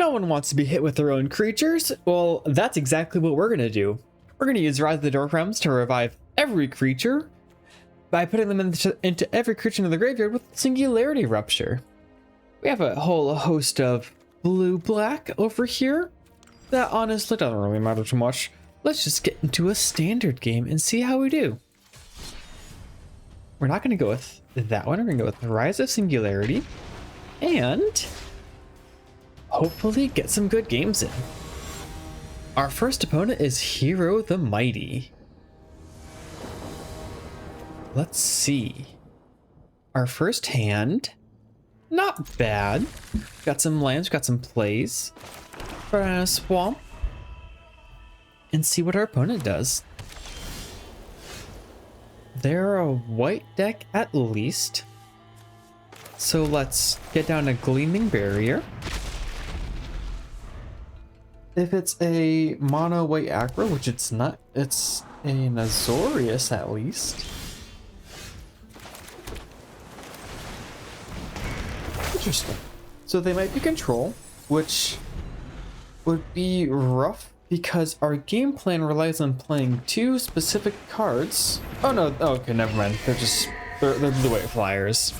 No one wants to be hit with their own creatures. Well, that's exactly what we're going to do. We're going to use Rise of the Dark Realms to revive every creature by putting them into every creature in the graveyard with Singularity Rupture. We have a whole host of blue-black over here. That honestly doesn't really matter too much. Let's just get into a standard game and see how we do. We're not going to go with that one. We're going to go with the Rise of Singularity. And hopefully get some good games in. Our first opponent is Hero the Mighty. Let's see. Our first hand, not bad. Got some lands, got some plays. We're gonna swamp and see what our opponent does. They're a white deck at least. So let's get down a Gleaming Barrier. If it's a mono white aggro, which it's not, it's a Azorius at least. Interesting. So they might be control, which would be rough because our game plan relies on playing two specific cards. Oh no, okay, never mind. They're blue white flyers.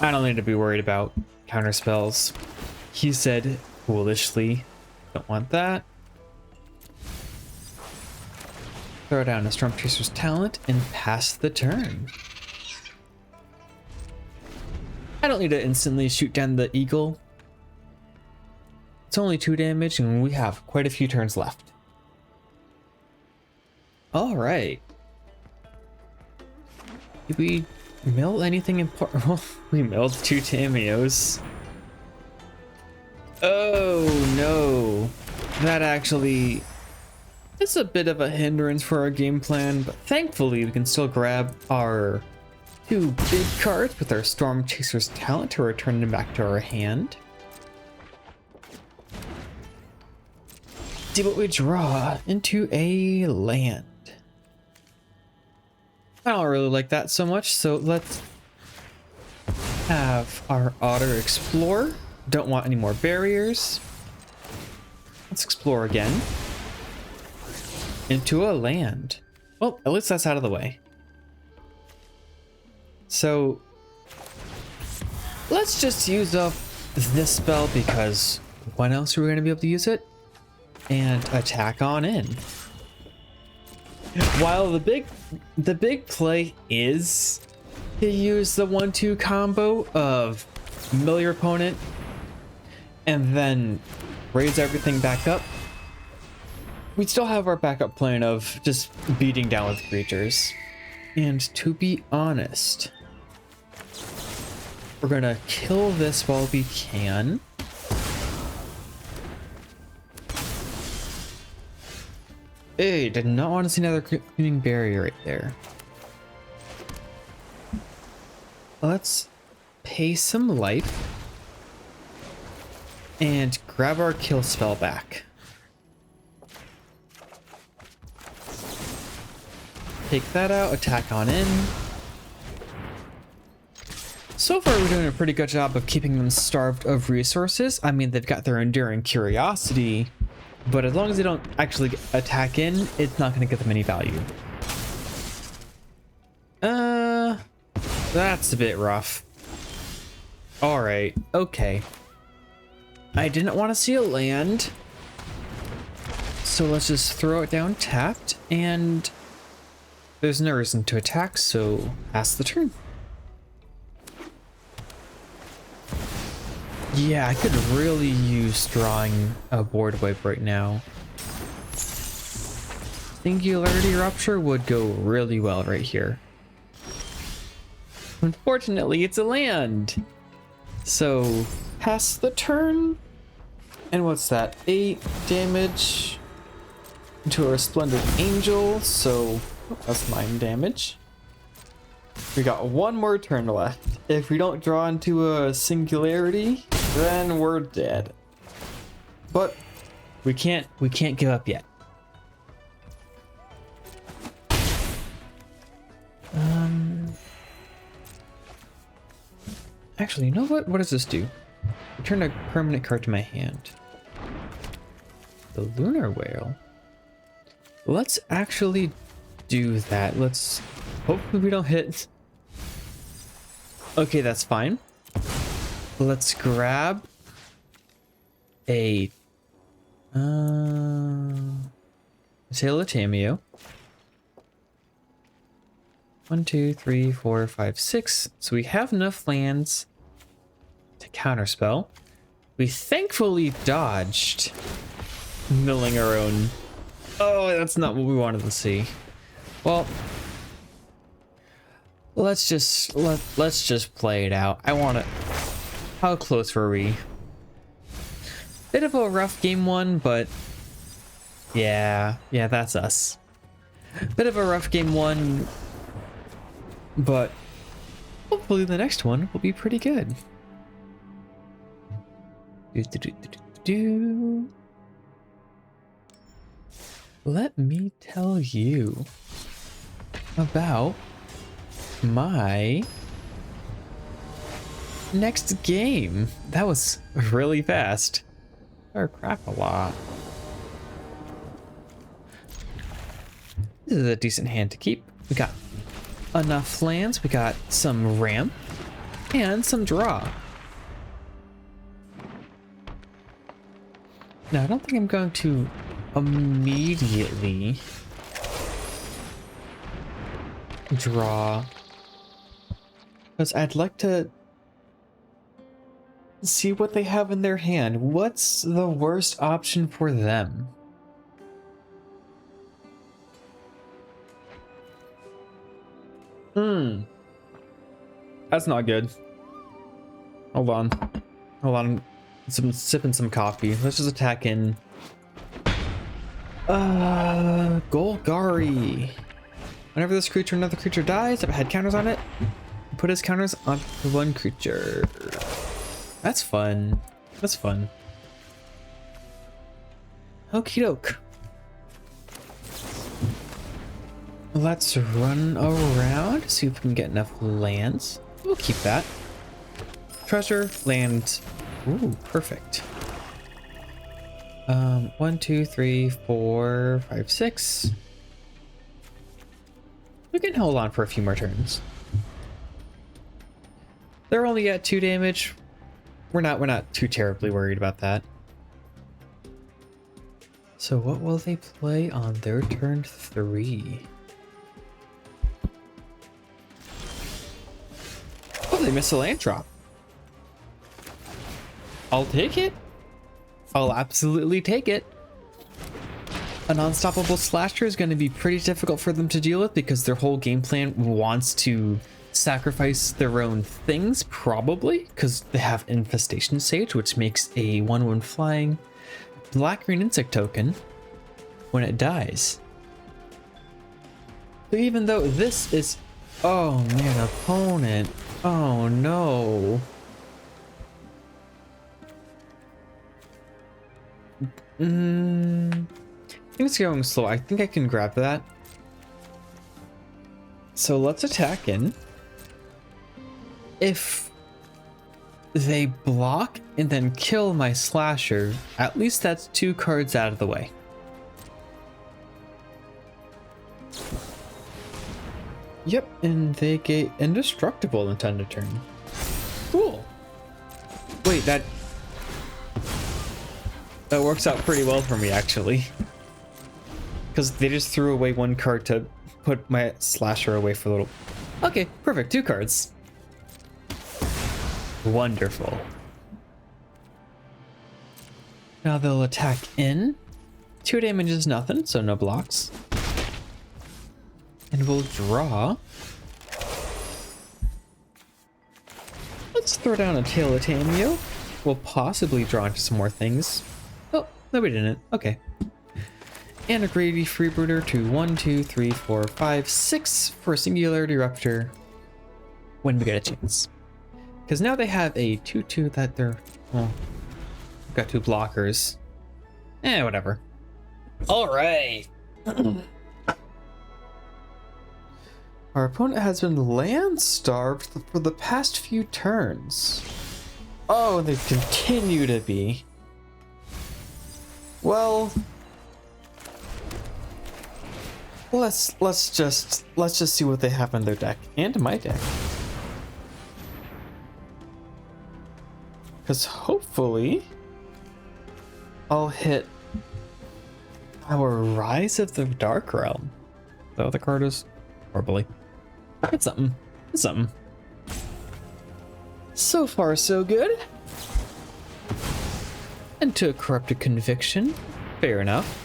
I don't need to be worried about counter spells. He said foolishly. Don't want that. Throw down a Storm Chaser's Talent and pass the turn. I don't need to instantly shoot down the eagle. It's only 2 damage and we have quite a few turns left. All right. Did we mill anything important? Well, we milled 2 Tamios. Oh no, that actually is a bit of a hindrance for our game plan, but thankfully we can still grab our 2 big cards with our Storm Chaser's Talent to return them back to our hand. See what we draw into a land. I don't really like that so much, so let's have our Otter explore. Don't want any more barriers. Let's explore again. Into a land. Well, at least that's out of the way. So let's just use up this spell because when else are we going to be able to use it? And attack on in. While the big play is to use the 1-2 combo of mill your opponent and then raise everything back up, we still have our backup plan of just beating down with creatures. And to be honest, we're gonna kill this while we can. Hey, did not want to see another Gleaming Barrier right there. Let's pay some life and grab our kill spell back. Take that out, attack on in. So far we're doing a pretty good job of keeping them starved of resources. I mean, they've got their Enduring Curiosity, but as long as they don't actually attack in, it's not going to get them any value. That's a bit rough. All right, okay. I didn't want to see a land, so let's just throw it down tapped, and there's no reason to attack, so pass the turn. Yeah, I could really use drawing a board wipe right now. Singularity Rupture would go really well right here. Unfortunately, it's a land. So, pass the turn. And what's that? 8 damage into a Resplendent Angel. So, that's 9 damage. We got 1 more turn left. If we don't draw into a Singularity, then we're dead. But we can't give up yet. Actually, you know what? What does this do? Return a permanent card to my hand. The Lunar Whale. Let's actually do that. Let's hopefully we don't hit. Okay, that's fine. Let's grab a Tail of Tameo. 1, 2, 3, 4, 5, 6. So we have enough lands to counterspell. We thankfully dodged milling our own. Oh, that's not what we wanted to see. Well, let's just play it out. I want to. How close were we? Bit of a rough game one, but yeah, that's us. Bit of a rough game one, but hopefully the next one will be pretty good. Let me tell you about my next game. That was really fast. Oh crap, a lot. This is a decent hand to keep. We got enough lands, we got some ramp, and some draw. Now, I don't think I'm going to immediately draw, because I'd like to see what they have in their hand. What's the worst option for them? That's not good. Hold on. Sipping some coffee. Let's just attack in. Golgari. Whenever this creature or another creature dies, if it had counters on it, put his counters on one creature. That's fun. That's fun. Okie doke. Let's run around, see if we can get enough lands. We'll keep that. Treasure, land. Ooh, perfect. 1, 2, 3, 4, 5, 6. We can hold on for a few more turns. They're only at 2 damage. We're not too terribly worried about that. So what will they play on their turn 3? Oh, they missed a land drop. I'll take it. I'll absolutely take it. An unstoppable slasher is going to be pretty difficult for them to deal with because their whole game plan wants to sacrifice their own things, probably, because they have Infestation Sage, which makes a 1/1 flying black-green insect token when it dies. So even though this is... Oh man, opponent. Oh no. I think it's going slow. I think I can grab that. So let's attack in. If they block and then kill my slasher, at least that's 2 cards out of the way. Yep, and they get indestructible in turn to turn. Cool. Wait, that works out pretty well for me, actually. Because they just threw away 1 card to put my slasher away for a little... Okay, perfect. 2 cards. Wonderful. Now they'll attack in. 2 damage is nothing, so no blocks. And we'll draw. Let's throw down a Tail of Tameo. We'll possibly draw into some more things. Oh, no, we didn't. Okay. And a Greedy Freebooter to 1, 2, 3, 4, 5, 6 for a Singularity Rupture when we get a chance. Because now they have a 2/2 that they're... Well, got 2 blockers. Whatever. Alright. Our opponent has been land starved for the past few turns. Oh, they continue to be. Well, let's just see what they have in their deck and my deck. Because hopefully I'll hit our Rise of the Dark Realm. So the card is horribly. It's something. It's something. So far, so good. Into a Corrupted Conviction. Fair enough.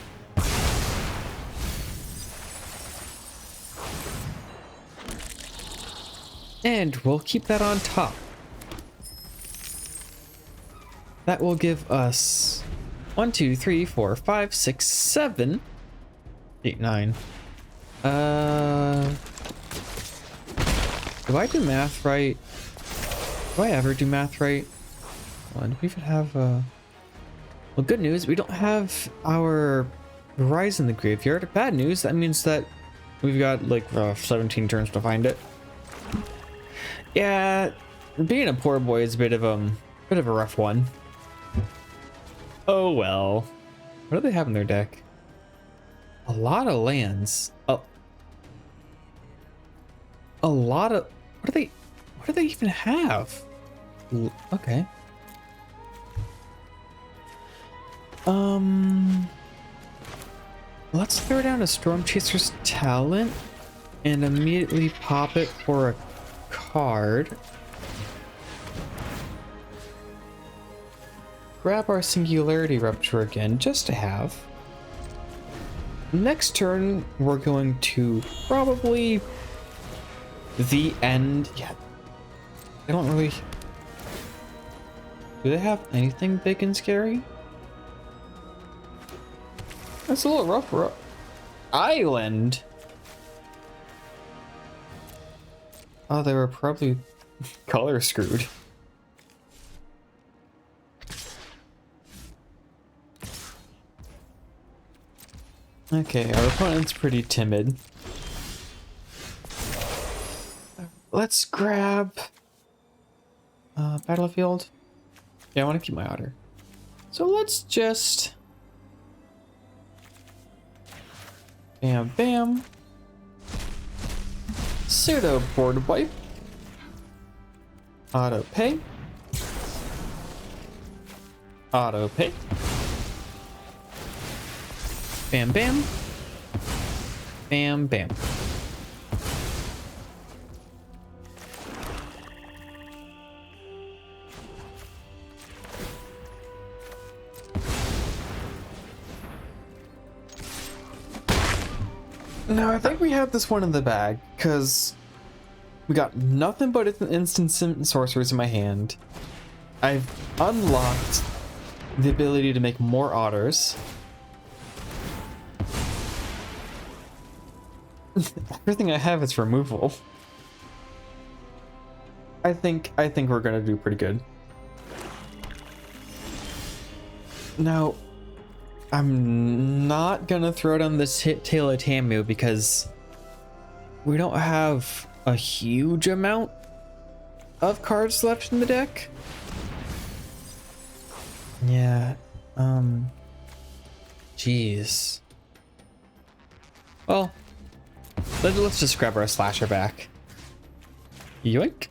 And we'll keep that on top. That will give us 1, 2, 3, 4, 5, 6, 7, 8, 9. Do I do math right? Do I ever do math right? Well, do we even have well, good news, we don't have our Rise in the graveyard. Bad news, that means that we've got like 17 turns to find it. Yeah, being a poor boy is a bit of a rough one. Oh well. What do they have in their deck? A lot of lands. Oh. A lot of... What do they even have? Okay. Let's throw down a Storm Chaser's Talent and immediately pop it for a card. Grab our Singularity Rupture again, just to have. Next turn, we're going to probably the end. Yeah, I don't really. Do they have anything big and scary? That's a little rough. Island. Oh, they were probably color screwed. Okay, our opponent's pretty timid. Let's grab Battlefield. Yeah, I want to keep my otter. So let's just bam bam. Pseudo board wipe. Auto pay. Auto pay. Bam bam. Bam bam. Now I think we have this one in the bag, because we got nothing but instant sorcerers in my hand. I've unlocked the ability to make more otters. Everything I have is removal. I think we're gonna do pretty good. Now, I'm not gonna throw down this Tail of Tamu because we don't have a huge amount of cards left in the deck. Yeah, jeez. Well, let's just grab our slasher back. Yoink.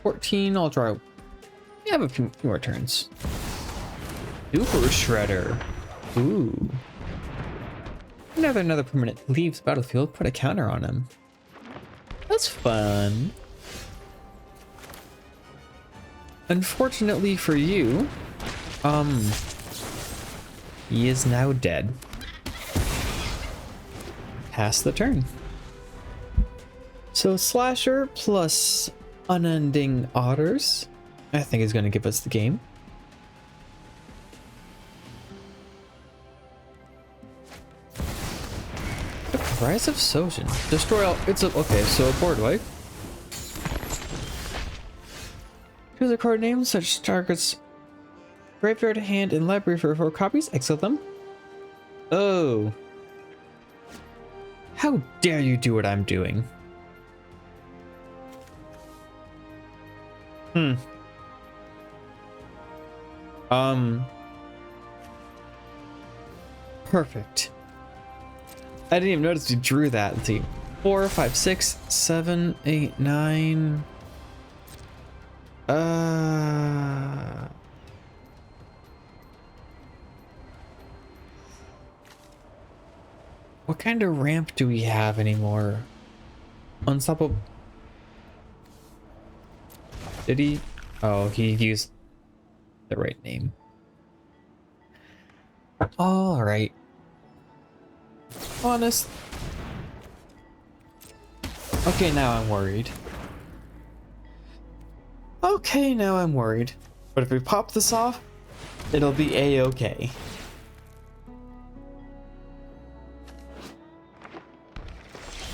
14, I'll draw. We have a few more turns. Super Shredder. Ooh. Whenever another permanent leaves the battlefield, put a counter on him. That's fun. Unfortunately for you, he is now dead. Pass the turn. So Slasher plus Unending Otters, I think is going to give us the game. Rise of Sojin. Destroy all. It's a. Okay, so a board wipe. Choose a card name such targets graveyard, hand, and library for 4 copies. Exile them. Oh. How dare you do what I'm doing? Hmm. Perfect. I didn't even notice you drew that. Let's see. 4, 5, 6, 7, 8, 9. What kind of ramp do we have anymore? Unstoppable. Did he? Oh, he used the right name. All right. Honest. Okay, now I'm worried. Okay, now I'm worried. But if we pop this off, it'll be a-okay.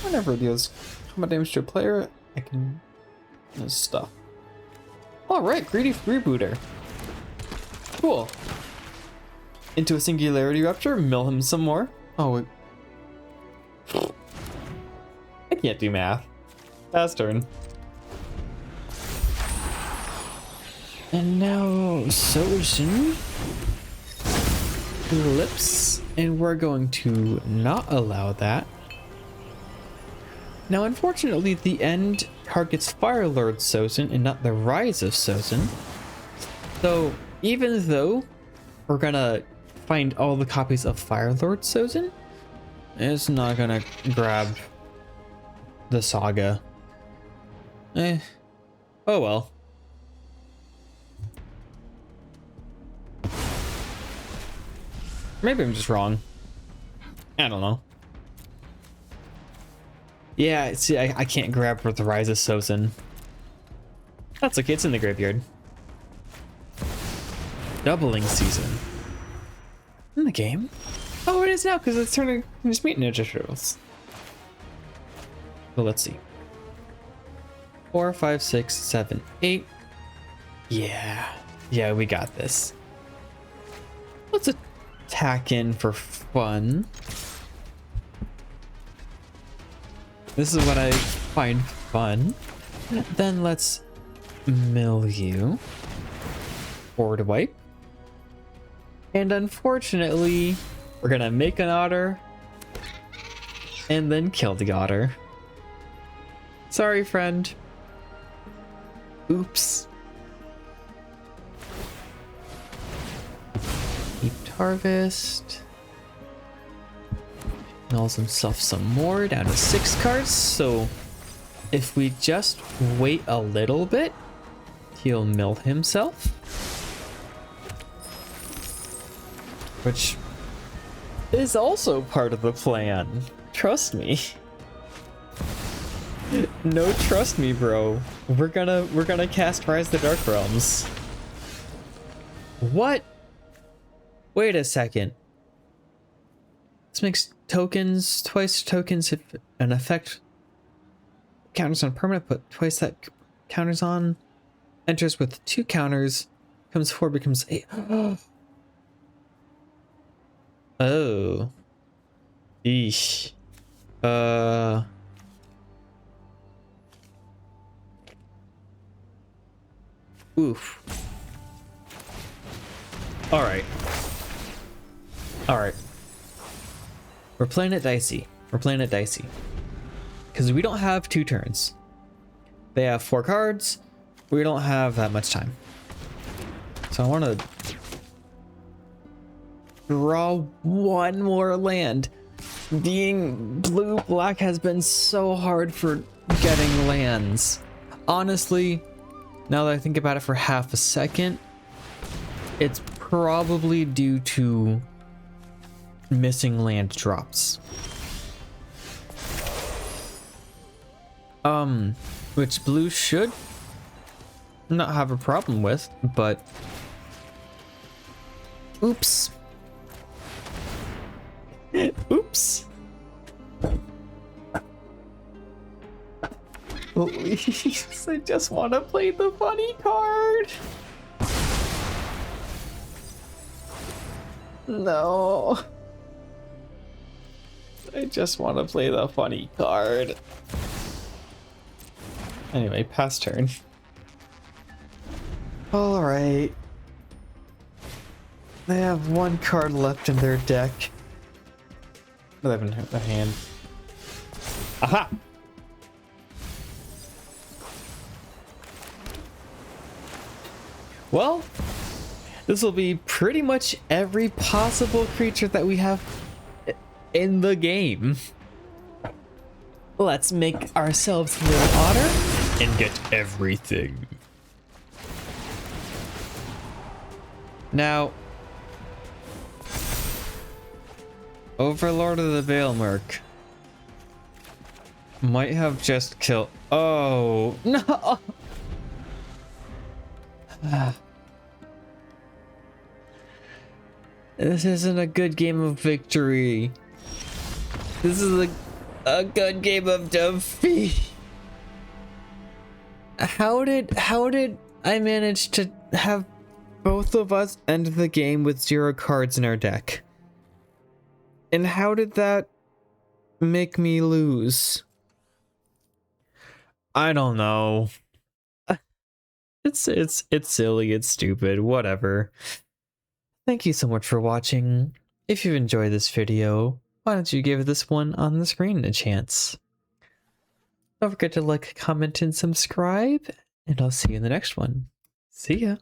Whenever it deals combat damage to a player, I can this stuff. Alright, greedy freebooter. Cool. Into a singularity rupture, mill him some more. Oh, wait. I can't do math. Fast turn. And now Sojin Lips, and we're going to not allow that. Now, unfortunately, the end targets Fire Lord Sojin and not the Rise of Sojin. So, even though we're gonna find all the copies of Fire Lord Sojin, it's not gonna grab the Saga. Oh well. Maybe I'm just wrong. I don't know. Yeah, see, I can't grab for the Rise of Sojin. That's okay, it's in the graveyard. Doubling season. In the game? Oh, it is now, because it's turning just meet Ninja Turtles. Well, let's see. 4, 5, 6, 7, 8. Yeah. Yeah, we got this. Let's attack in for fun. This is what I find fun. Then let's mill you. Forward wipe. And unfortunately, we're gonna make an otter and then kill the otter. Sorry, friend. Oops. Heaped harvest. Mills himself some more, down to 6 cards. So if we just wait a little bit, he'll mill himself. Which is also part of the plan. Trust me. No, trust me, bro. We're gonna cast Rise of the Dark Realms. What? Wait a second. This makes tokens twice tokens if an effect counters on permanent, but twice that counters on enters with 2 counters, comes 4, becomes 8. Oh. Eesh. Oof. Alright. Alright. We're playing it dicey. We're playing it dicey. Because we don't have 2 turns. They have 4 cards. We don't have that much time. So I want to draw 1 more land. Being blue-black has been so hard for getting lands. Honestly, now that I think about it for half a second, it's probably due to missing land drops. Which blue should not have a problem with, but oops. Oops. Please, I just want to play the funny card. No. I just want to play the funny card. Anyway, pass turn. All right. They have one card left in their deck. They have in their hand. Aha! Well, this will be pretty much every possible creature that we have in the game. Let's make ourselves a little otter and get everything. Now, Overlord of the Veilmerk might have just killed. Oh no! This isn't a good game of victory. This is a good game of defeat. How did I manage to have both of us end the game with 0 cards in our deck? And how did that make me lose? I don't know. It's silly, it's stupid, whatever. Thank you so much for watching. If you've enjoyed this video, why don't you give this one on the screen a chance? Don't forget to like, comment, and subscribe, and I'll see you in the next one. See ya.